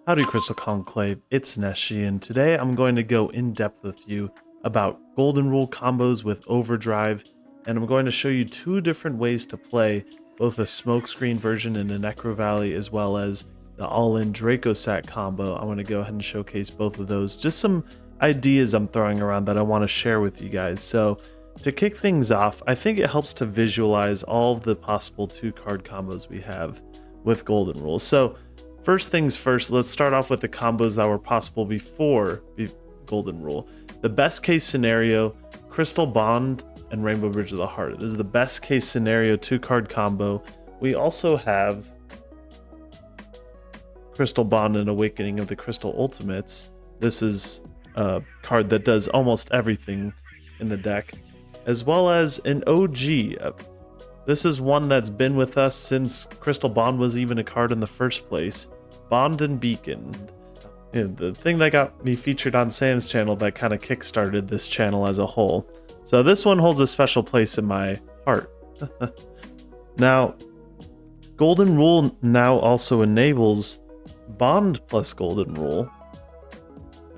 Howdy Crystal Conclave, it's NESHY, and today I'm going to go in depth with you about Golden Rule combos with Overdrive, and I'm going to show you two different ways to play both a smokescreen version in a Necro Valley as well as the all-in Dracossack combo. I'm going to go ahead and showcase both of those. Just some ideas I'm throwing around that I want to share with you guys. So to kick things off, I think it helps to visualize all of the possible two-card combos we have with Golden Rule. So first things first, let's start off with the combos that were possible before Golden Rule. The best case scenario, Crystal Bond and Rainbow Bridge of the Heart. This is the best case scenario two-card combo. We also have Crystal Bond and Awakening of the Crystal Ultimates. This is a card that does almost everything in the deck, as well as an OG. This is one that's been with us since Crystal Bond was even a card in the first place. Bond and Beacon. And the thing that got me featured on Sam's channel that kind of kickstarted this channel as a whole. So this one holds a special place in my heart. Now, Golden Rule now also enables Bond plus Golden Rule,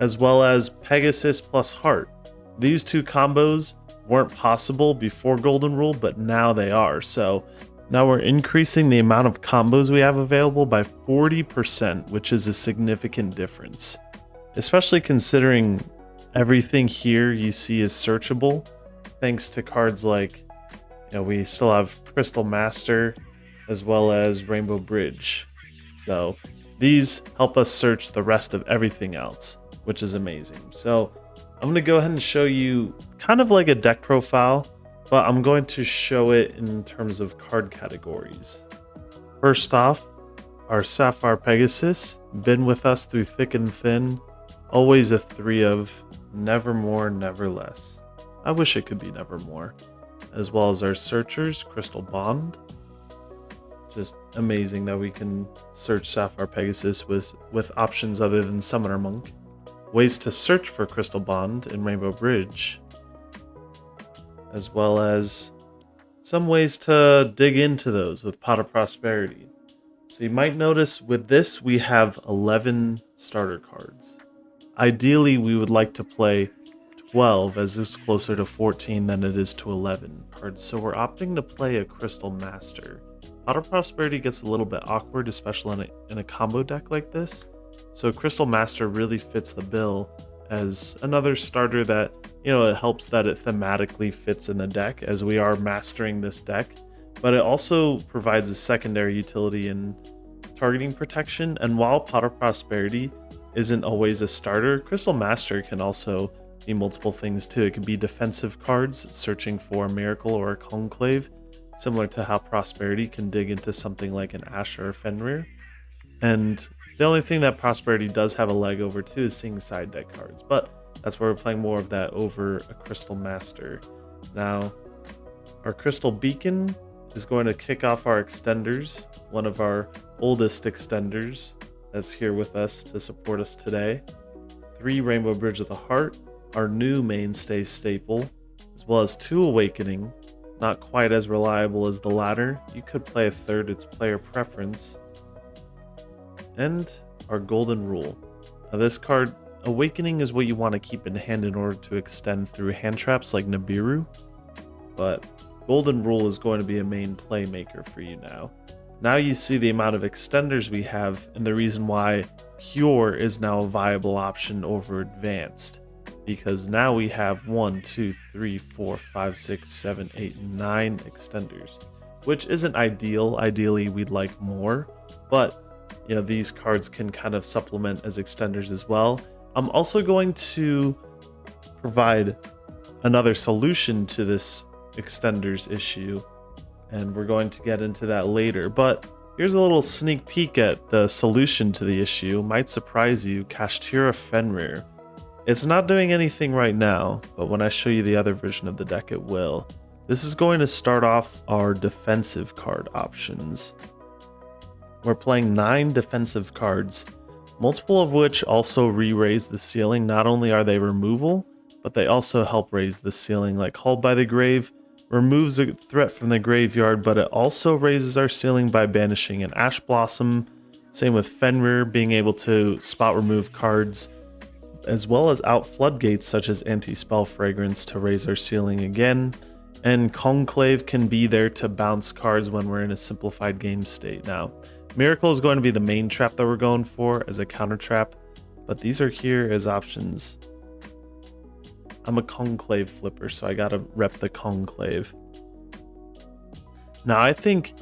as well as Pegasus plus Heart. These two combos weren't possible before Golden Rule, but now they are. So now we're increasing the amount of combos we have available by 40%, which is a significant difference, especially considering everything here you see is searchable thanks to cards like, we still have Crystal Master as well as Rainbow Bridge. So these help us search the rest of everything else, which is amazing. So I'm going to go ahead and show you kind of like a deck profile, but I'm going to show it in terms of card categories. First off, our Sapphire Pegasus, been with us through thick and thin, always a 3 of Nevermore, Never Less. I wish it could be Nevermore. As well as our Searchers, Crystal Bond. Just amazing that we can search Sapphire Pegasus with options other than Summoner Monk. Ways to search for Crystal Bond in Rainbow Bridge, as well as some ways to dig into those with Pot of Prosperity. So you might notice with this we have 11 starter cards. Ideally we would like to play 12, as it's closer to 14 than it is to 11 cards, so we're opting to play a Crystal Master. Pot of Prosperity gets a little bit awkward, especially in a combo deck like this. So Crystal Master really fits the bill as another starter that, it helps that it thematically fits in the deck as we are mastering this deck, but it also provides a secondary utility in targeting protection. And while Pot of Prosperity isn't always a starter, Crystal Master can also be multiple things too. It can be defensive cards searching for a Miracle or a Conclave, similar to how Prosperity can dig into something like an Ash or a Fenrir. And the only thing that Prosperity does have a leg over too is seeing side deck cards, but that's where we're playing more of that over a Crystal Master. Now, our Crystal Beacon is going to kick off our extenders, one of our oldest extenders that's here with us to support us today. 3 Rainbow Bridge of the Heart, our new mainstay staple, as well as 2 Awakening, not quite as reliable as the latter. You could play a third, it's player preference. And our Golden Rule. Now this card, Awakening, is what you want to keep in hand in order to extend through hand traps like Nibiru, but Golden Rule is going to be a main playmaker for you now. Now you see the amount of extenders we have and the reason why Pure is now a viable option over Advanced, because now we have 1, 2, 3, 4, 5, 6, 7, 8, 9 extenders, which isn't ideal. Ideally we'd like more, but these cards can kind of supplement as extenders as well. I'm also going to provide another solution to this extenders issue, and we're going to get into that later. But here's a little sneak peek at the solution to the issue. Might surprise you, Kashtira Fenrir. It's not doing anything right now, but when I show you the other version of the deck, it will. This is going to start off our defensive card options. We're playing 9 defensive cards, multiple of which also re-raise the ceiling. Not only are they removal, but they also help raise the ceiling, like Called by the Grave removes a threat from the graveyard, but it also raises our ceiling by banishing an Ash Blossom, Same with Fenrir, being able to spot remove cards, as well as out floodgates such as Anti-Spell Fragrance to raise our ceiling again. And Conclave can be there to bounce cards when we're in a simplified game state. Now, Miracle is going to be the main trap that we're going for as a counter trap, but these are here as options. I'm a Conclave flipper, so I gotta rep the Conclave. Now, I think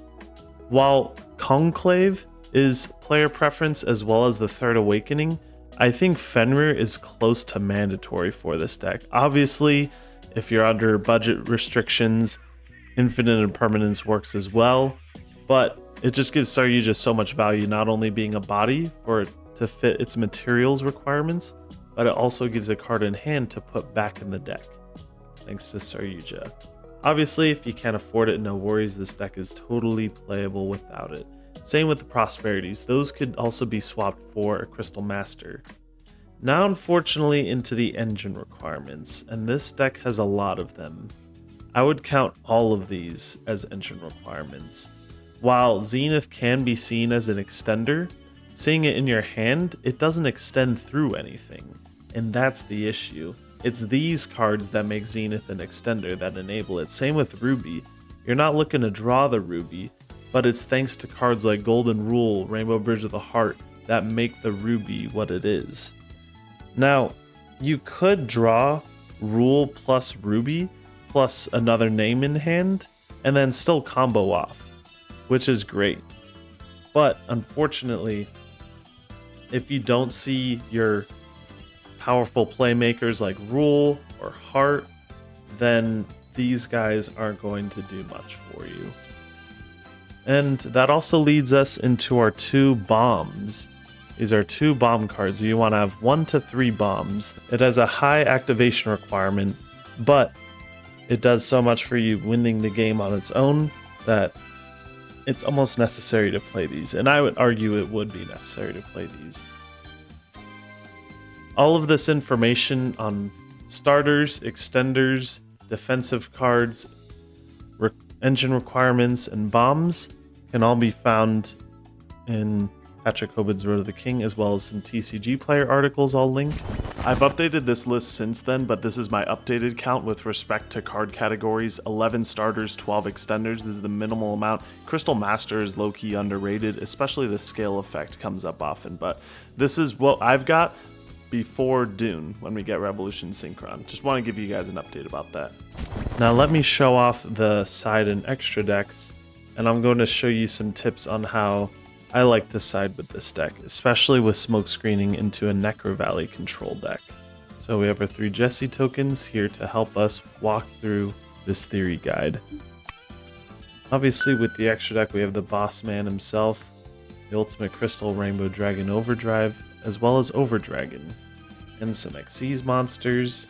while Conclave is player preference as well as the Third Awakening, I think Fenrir is close to mandatory for this deck. Obviously, if you're under budget restrictions, Infinite Impermanence works as well, but it just gives Saryuja so much value, not only being a body for it to fit its materials requirements, but it also gives a card in hand to put back in the deck, thanks to Saryuja. Obviously, if you can't afford it, no worries, this deck is totally playable without it. Same with the Prosperities, those could also be swapped for a Crystal Master. Now unfortunately into the engine requirements, and this deck has a lot of them. I would count all of these as engine requirements. While Zenith can be seen as an extender, seeing it in your hand, it doesn't extend through anything, and that's the issue. It's these cards that make Zenith an extender that enable it. Same with Ruby. You're not looking to draw the Ruby, but it's thanks to cards like Golden Rule, Rainbow Bridge of the Heart that make the Ruby what it is. Now, you could draw Rule plus Ruby plus another name in hand and then still combo off, which is great. But unfortunately, if you don't see your powerful playmakers like Rule or Heart, then these guys aren't going to do much for you. And that also leads us into our 2 bombs. These are 2 bomb cards. You want to have 1 to 3 bombs. It has a high activation requirement, but it does so much for you winning the game on its own that it's almost necessary to play these. And I would argue it would be necessary to play these. All of this information on starters, extenders, defensive cards, engine requirements, and bombs can all be found in Patrick Hoban's Road to the King, as well as some TCG player articles I'll link. I've updated this list since then, but this is my updated count with respect to card categories: 11 starters, 12 extenders. This is the minimal amount. Crystal Master is low-key underrated, especially the scale effect comes up often, but this is what I've got before Dune when we get Revolution Synchron. Just want to give you guys an update about that. Now let me show off the side and extra decks, and I'm going to show you some tips on how I like to side with this deck, especially with smoke screening into a Necro Valley control deck. So we have our 3 Jesse tokens here to help us walk through this theory guide. Obviously with the extra deck we have the boss man himself, the Ultimate Crystal Rainbow Dragon Overdrive, as well as Overdragon, and some Xyz monsters,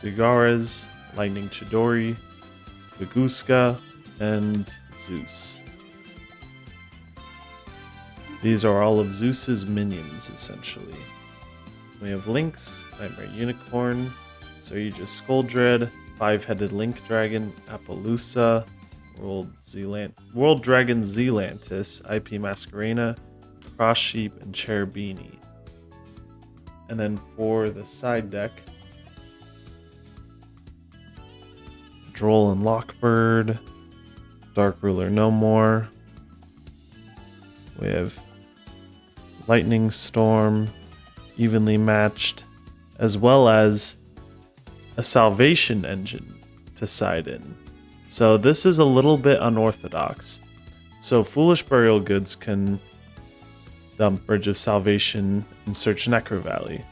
Digaras, Lightning Chidori, Vaguska, and Zeus. These are all of Zeus's minions, essentially. We have Lynx, Nightmare Unicorn, Saryuja Skuldred, 5-headed Link Dragon, Appaloosa, World Dragon Zealantis, IP Masquerena, Cross Sheep, and Cherubini. And then for the side deck, Droll and Lockbird, Dark Ruler No More. We have Lightning Storm, Evenly Matched, as well as a Salvation Engine to side in. So this is a little bit unorthodox. So Foolish Burial Goods can dump Bridge of Salvation and search Necro Valley.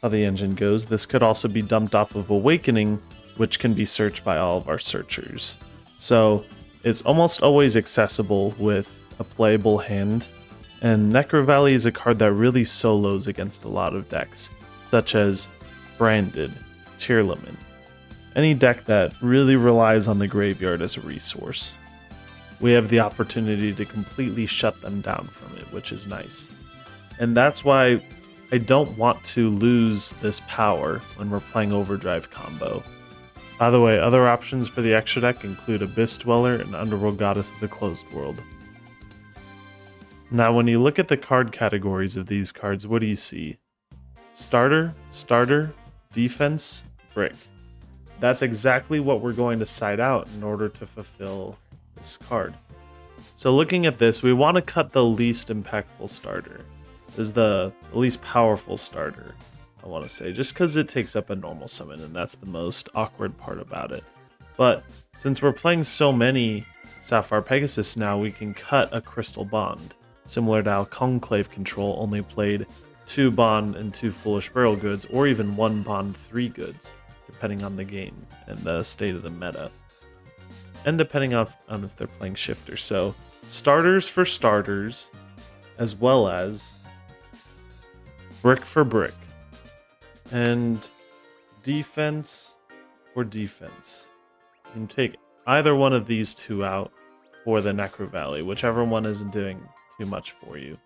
How the engine goes, this could also be dumped off of Awakening, which can be searched by all of our searchers. So it's almost always accessible with a playable hand, and Necro Valley is a card that really solos against a lot of decks, such as Branded, Tearlament, any deck that really relies on the graveyard as a resource. We have the opportunity to completely shut them down from it, which is nice. And that's why I don't want to lose this power when we're playing Overdrive combo. By the way, other options for the extra deck include Abyss Dweller and Underworld Goddess of the Closed World. Now, when you look at the card categories of these cards, what do you see? Starter, defense, brick. That's exactly what we're going to side out in order to fulfill this card. So looking at this, we want to cut the least impactful starter. This is the least powerful starter, I want to say, just because it takes up a normal summon, and that's the most awkward part about it. But since we're playing so many Sapphire Pegasus now, we can cut a Crystal Bond, similar to how Conclave Control only played 2 Bond and 2 Foolish Burial Goods, or even 1 Bond 3 Goods, depending on the game and the state of the meta. And depending on if they're playing Shifter. So, starters for starters, as well as brick for brick. And defense for defense. You can take either one of these two out for the Necro Valley, whichever one isn't doing too much for you.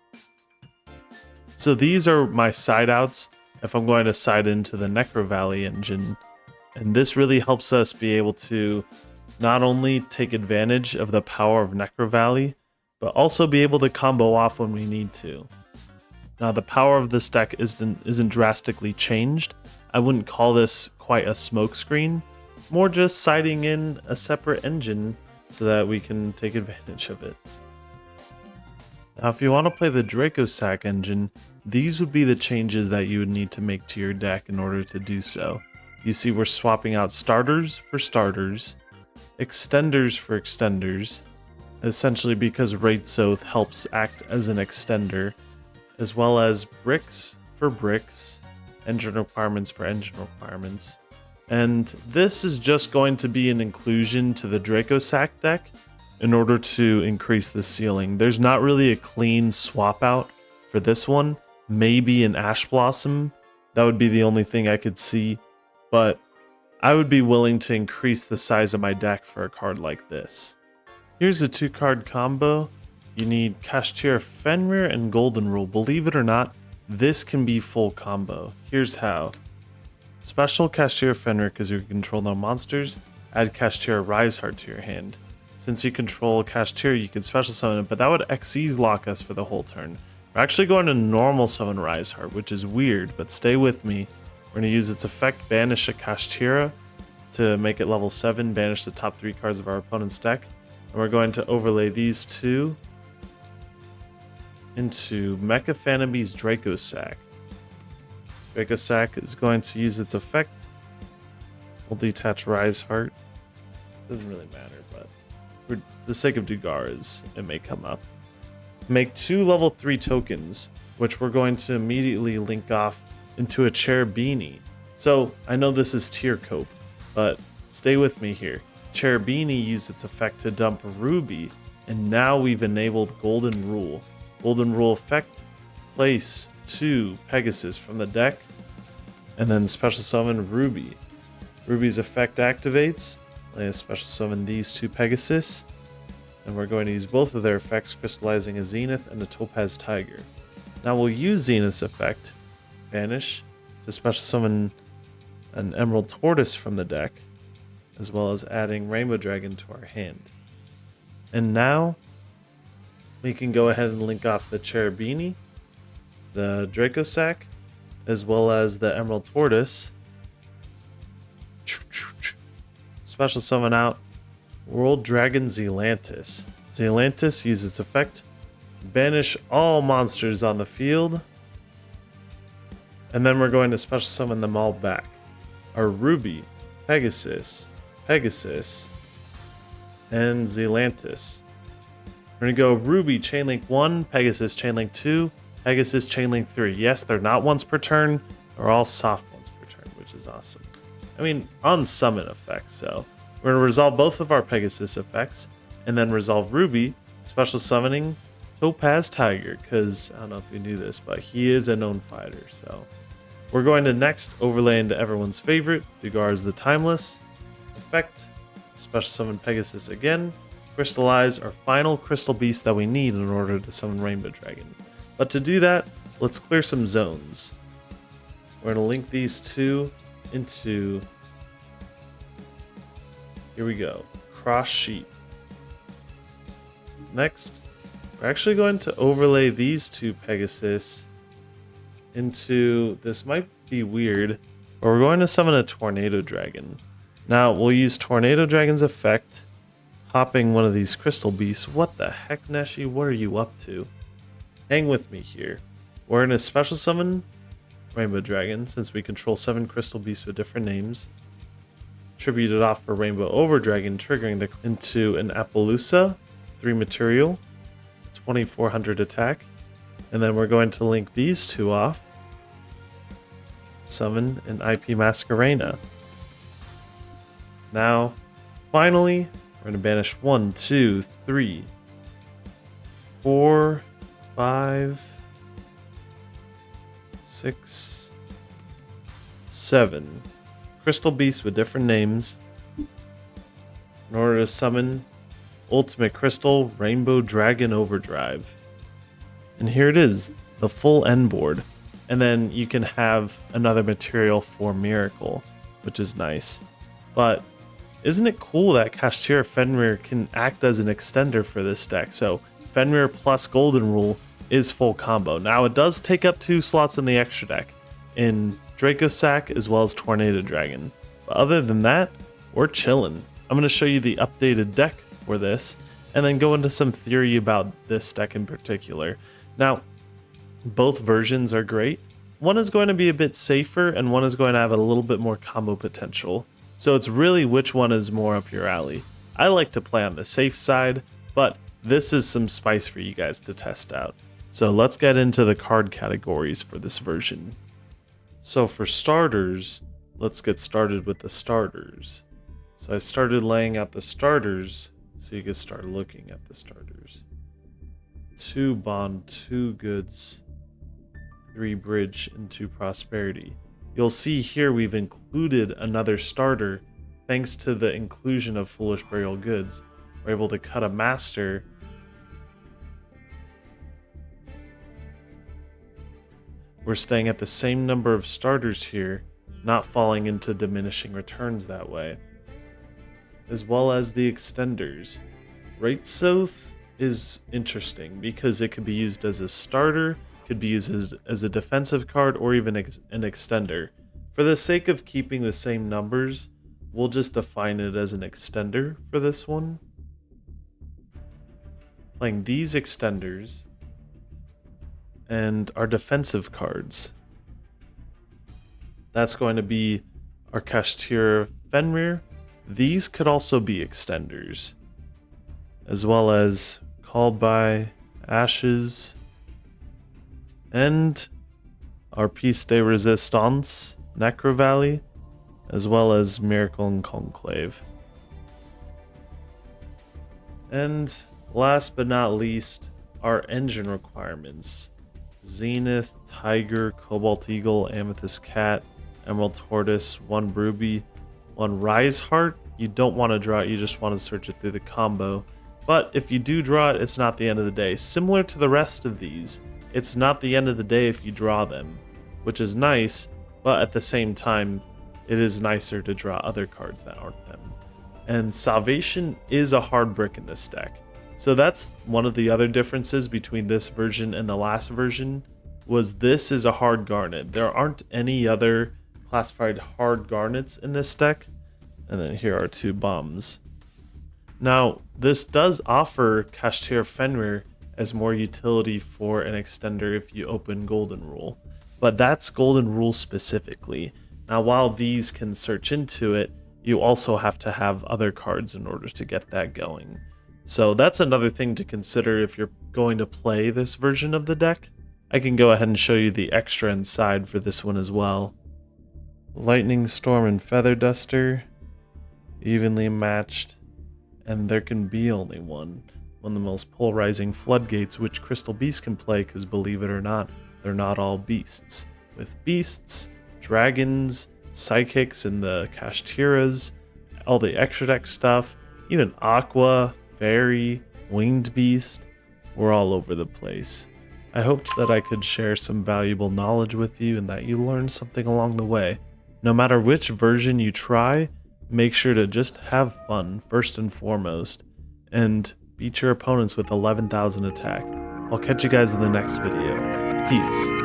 So these are my side outs if I'm going to side into the Necro Valley engine. And this really helps us be able to not only take advantage of the power of Necro Valley, but also be able to combo off when we need to. Now, the power of this deck isn't drastically changed. I wouldn't call this quite a smokescreen, more just siding in a separate engine so that we can take advantage of it. Now, if you want to play the Dracossack engine, these would be the changes that you would need to make to your deck in order to do so. You see we're swapping out starters for starters, extenders for extenders, essentially because Raid Soth helps act as an extender, as well as bricks for bricks, engine requirements for engine requirements. And this is just going to be an inclusion to the Dracossack deck in order to increase the ceiling. There's not really a clean swap out for this one. Maybe an Ash Blossom. That would be the only thing I could see. But I would be willing to increase the size of my deck for a card like this. Here's a 2-card combo. You need Kashtira Fenrir and Golden Rule. Believe it or not, this can be full combo. Here's how. Special Kashtira Fenrir because you control no monsters. Add Kashtira Riseheart to your hand. Since you control Kashtira, you can special summon it, but that would Xyz lock us for the whole turn. We're actually going to normal summon Riseheart, which is weird, but stay with me. We're going to use its effect, banish a Kashtira to make it level 7, banish the top 3 cards of our opponent's deck. And we're going to overlay these two into Mecha Fanabe's Dracossack. Dracossack is going to use its effect. We'll detach Riseheart. Doesn't really matter, but for the sake of Dugaras, it may come up. Make 2 level 3 tokens, which we're going to immediately link off into a Cherubini. So I know this is tier cope, but stay with me here. Cherubini used its effect to dump Ruby, and now we've enabled Golden Rule. Golden Rule effect, place 2 Pegasus from the deck, and then special summon Ruby. Ruby's effect activates, let's special summon these 2 Pegasus, and we're going to use both of their effects, crystallizing a Zenith and a Topaz Tiger. Now we'll use Zenith's effect, banish, to special summon an Emerald Tortoise from the deck, as well as adding Rainbow Dragon to our hand. And now we can go ahead and link off the Cherubini, the Dracossack, as well as the Emerald Tortoise. Special summon out World Dragon Zealantis. Zealantis uses its effect, banish all monsters on the field, and then we're going to special summon them all back. Our Ruby, Pegasus, Pegasus, and Zealantis. We're going to go Ruby Chainlink 1, Pegasus Chainlink 2, Pegasus Chainlink 3. Yes, they're not once per turn, they're all soft ones per turn, which is awesome. I mean, on summon effects, so we're going to resolve both of our Pegasus effects, and then resolve Ruby, special summoning Topaz Tiger, because I don't know if you knew this, but he is a known fighter, so. We're going to next overlay into everyone's favorite, Dugaras the Timeless. Effect, special summon Pegasus again, crystallize our final crystal beast that we need in order to summon Rainbow Dragon. But to do that, let's clear some zones. We're going to link these two into, here we go, Cross Sheet. Next, We're actually going to overlay these two Pegasus into, this might be weird, but we're going to summon a Tornado Dragon. Now, we'll use Tornado Dragon's effect, hopping one of these Crystal Beasts. What the heck, NESHY? What are you up to? Hang with me here. We're going to special summon Rainbow Dragon, since we control 7 Crystal Beasts with different names. Tribute it off for Rainbow Overdragon, triggering into an Appaloosa, 3 material, 2400 attack. And then we're going to link these two off. Summon an IP Masquerena. Now, finally, we're going to banish 1, 2, 3, 4, 5, 6, 7 Crystal Beasts with different names in order to summon Ultimate Crystal Rainbow Dragon Overdrive. And here it is, the full end board. And then you can have another material for Miracle, which is nice. But isn't it cool that Kashtira Fenrir can act as an extender for this deck? So Fenrir plus Golden Rule is full combo. Now it does take up 2 slots in the extra deck, in Dracossack as well as Tornado Dragon. But other than that, we're chillin'. I'm going to show you the updated deck for this, and then go into some theory about this deck in particular. Now, both versions are great. One is going to be a bit safer, and one is going to have a little bit more combo potential. So it's really which one is more up your alley. I like to play on the safe side, but this is some spice for you guys to test out. So let's get into the card categories for this version. So for starters, let's get started with the starters. So I started laying out the starters so you can start looking at the starters. 2 bond, 2 goods, 3 bridge, and 2 prosperity. You'll see here we've included another starter thanks to the inclusion of Foolish Burial Goods. We're able to cut a master we're staying at the same number of starters here, not falling into diminishing returns that way. As well as the extenders. Right South is interesting because it could be used as a starter, could be used as a defensive card, or even an extender. For the sake of keeping the same numbers, we'll just define it as an extender for this one. Playing these extenders and our defensive cards. That's going to be our Kashtira Fenrir. These could also be extenders, as well as Called by Ashes, and our Piece de Resistance, Necro Valley, as well as Miracle and Conclave. And last but not least, our engine requirements. Zenith, Tiger, Cobalt Eagle, Amethyst Cat, Emerald Tortoise, 1 Ruby, 1 Rise Heart. You don't want to draw it, you just want to search it through the combo. But if you do draw it, it's not the end of the day. Similar to the rest of these, it's not the end of the day if you draw them, which is nice, but at the same time, it is nicer to draw other cards that aren't them. And Salvation is a hard brick in this deck. So that's one of the other differences between this version and the last version, was this is a hard garnet. There aren't any other classified hard garnets in this deck. And then here are 2 bombs. Now, this does offer Kashtira Fenrir as more utility for an extender if you open Golden Rule. But that's Golden Rule specifically. Now, while these can search into it, you also have to have other cards in order to get that going. So that's another thing to consider if you're going to play this version of the deck. I can go ahead and show you the extra inside for this one as well. Lightning Storm and Feather Duster, evenly matched, and there can be only one of the most polarizing floodgates which Crystal Beasts can play, because believe it or not, they're not all beasts. With beasts, dragons, psychics, and the Kashtiras, all the extra deck stuff, even Aqua, Fairy, Winged Beast, we're all over the place. I hoped that I could share some valuable knowledge with you and that you learned something along the way. No matter which version you try, make sure to just have fun first and foremost, and Beat your opponents with 11,000 attack. I'll catch you guys in the next video. Peace.